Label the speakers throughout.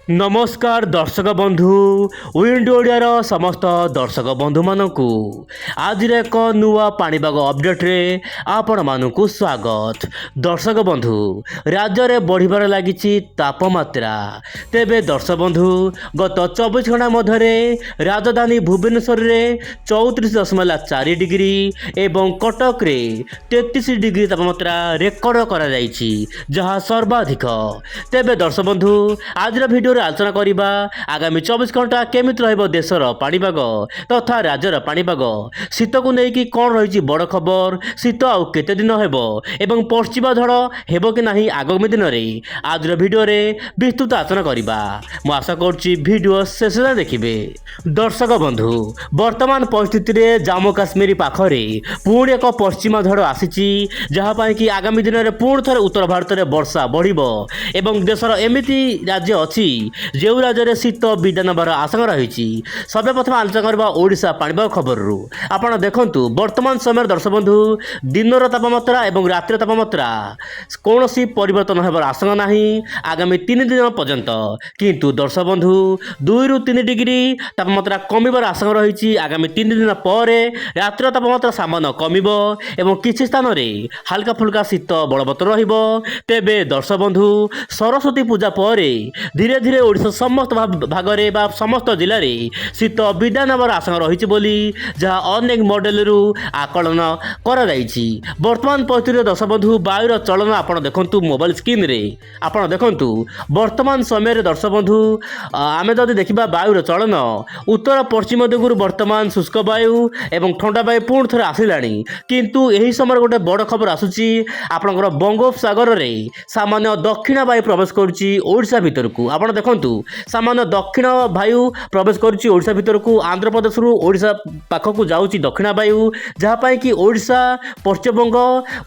Speaker 1: नमस्कार दर्शक बंधु विंड ओडियार समस्त दर्शक बंधु मानकु आज एक नुआ पाणीपाग अपडेट रे आपण मानकु स्वागत। दर्शक बंधु राज्य में बढ़िबार लागिछि तापमात्रा। तेबे दर्शक बंधु गत 24 घंटा मध्य राजधानी भुवनेश्वर रे 34.4 डिग्री एवं कटक रे 33 डिग्री तापमात्रा रेकर्ड करा जाइछि जहाँ सर्वाधिक। तेबे दर्शक बंधु आज भिडियो आलोचना करवा आगामी 24 घंटा केमिति रहिबो देशर पाणीपाग तथा राज्यर पाणीपाग शीत को लेकिन कौन रही बड़ खबर शीत आउ केते दिन हेबो एवं पश्चिम झड़ हेबो कि नहीं आगामी दिन में आज भिडियो विस्तृत आलोचना करवा। मु आशा करुच्ची भिडियो शेष देखिए। दर्शक बंधु वर्तमान परिस्थिति रे जम्मू काश्मीर पाखरे पुणी एक पश्चिम झड़ आसी जहाँपाई कि आगामी दिन में पुणी थे उत्तर भारत में वर्षा बढ़िबो एवं देशर एमिति राज्य अच्छी जो राज्य में शीत विदान होबार आशंका रही। सर्वप्रथम आलोचना करवा ओडिशा पाणीपाग खबर आपड़ देखु वर्तमान समय दर्शक बंधु दिनर तापमात्रा एवं रातिर तापमात्रा कौन परिवर्तन होबार आशंका नहीं आगामी 3 दिन पर्यंत, किंतु दर्शक बंधु 2 ରୁ 3 डिग्री तापमात्रा कमिबार आशंका रही। आगामी 3 दिन पर रातिर तापमात्रा सामान्य कमिबो एवं किछि स्थान में हल्का फुल्का शीत बलवत्तर रहिबो। तेबे दर्शक बंधु सरस्वती पूजा पर धीरे धीरे ओडिशा समस्त भाग में समस्त जिले में शीत विदान होबार आशंका रही बोली जहाँ अनेक मॉडल आकलन करा जाइछि। वर्तमान परिस्थिति दर्शक बंधु वायुर चलन आपड़ देखु मोबाइल स्क्रीन रे आपड़ देखु वर्तमान समय दर्शक बंधु आम जदि देखा वायुर चलन उत्तर पश्चिम दिगु वर्तमान शुष्क वायु एवं ठंडा वायु पुणी थे आसला किंतु यही समय गोटे बड़ खबर आसूची आपणकर बंगोपसागर में सामान्य दक्षिण वायु प्रवेश करुच्ची ओडिशा भितर को। आप देखु सामान्य दक्षिण वायु प्रवेश करुच्ची ओडिशा भितर को आंध्र प्रदेश रु ओडिशा पाखक जाऊँगी दक्षिण वायु जहाँपाई कि ओडिशा पश्चिमबंग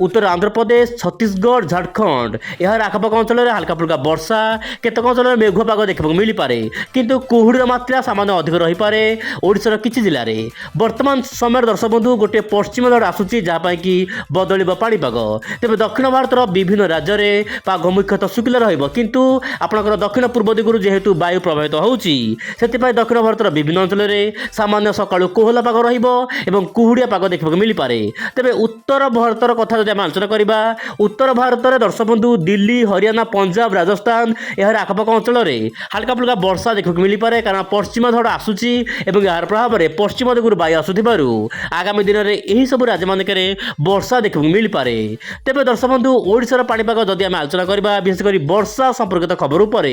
Speaker 1: उत्तर आंध्र प्रदेश छत्तीसगढ़ झारखंड यार आखपाख अंचल में हल्का फुल्का वर्षा केतक अंचल में मेघुआ पाग देखा मिल पारे किंतु कुहुड़ीर मात्रा सामान्य अधिक रही पारे ओडिशार किछि जिले में। वर्तमान समय दर्शक बंधु गोटे पश्चिम झड़ आसूची जहाँपाई कि बदलिब पाणीपाग। तेज दक्षिण भारतर विभिन्न राज्य में पाग मुख्यतः शुखिला रहिबो किंतु आपणकर दक्षिण पूर्व दिगु जेहेतु वायु प्रभावित होउची सेतिपाई दक्षिण भारतर विभिन्न अंचल में सामान्य सकाळु कोहला पाग रहिबो एवं कुहुड़िया पाग देखा मिल पारे। तेज उत्तर भारतर कथा जब आलोचना करवा उत्तर भारत में दर्शक बंधु दिल्ली हरियाणा पंजाब राजस्थान यार आखपाख अंचल में हल्का फुल्का वर्षा देखा मिल पारे कारण पश्चिम झड़ आसूची एवं यार प्रभाव में पश्चिम दिगु वायु आसुथिबारु आगामी दिन में यही सब राज्य मानकरे वर्षा देखा मिल पारे। तेज दर्शक बंधु ओडिशार पाणीपाग जदि आम आलोचना करवा विशेषकर वर्षा संपर्कित खबर उपर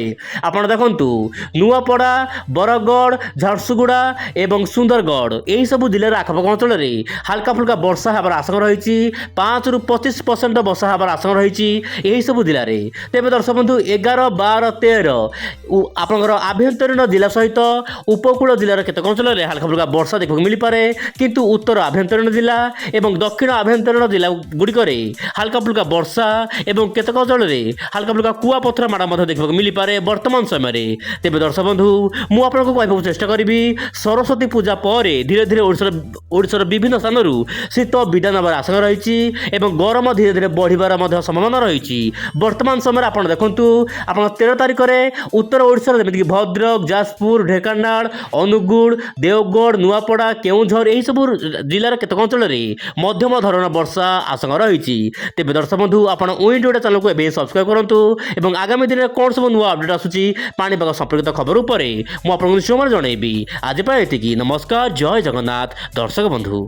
Speaker 1: आपड़ देखु नुआपड़ा बरगढ़ झारसुगुड़ा एवं सुंदरगढ़ यही सब जिले आखपाख अंचल में हल्का फुल्का वर्षा होबार आशंका रही 5 ରୁ 25% वर्षा होबार आशंका रही यही सब जिले में। तेज दर्शक बंधु 11, 12, 13 आपंकर आभ्यंतरीण जिला सहित उपकूल जिलार केतक अंचल में हल्का फुल्का वर्षा देखा मिल पारे किंतु उत्तर आभ्यंतरीण जिला एवं दक्षिण आभ्यंतरीण जिला गुड़िक हल्का फुल्का वर्षा एवं केतक अंचल में हल्का फुल्का कुआपथर माड़ देखा मिल पारे वर्तमान समय। तेज दर्शक बंधु मुझे चेष्टा करी सरस्वती पूजा पर धीरे धीरे ओडिशार विभिन्न स्थान शीत विदान होबार आशंका रही गरम धीरे धीरे बढ़िबार संभावना रही। वर्तमान समय आप देखु आप 13 तारिख में उत्तर ओडिशा जमीक भद्रक जाजपुर ढेंकानाल अनुगुल देवगढ़ नुआपड़ा केउंझर यही सब जिलार केतक अंचल में मध्यम धरण वर्षा आशंका रही। तेज दर्शक बंधु आप विंड ओडिया चैनल को एवं सब्सक्राइब करूँ और आगामी दिन में कौन सब नुआ अपडेट आसूची पाणीपाग संपर्कित खबर उपर मुझे जनइबी। आज ये नमस्कार जय जगन्नाथ दर्शक बंधु।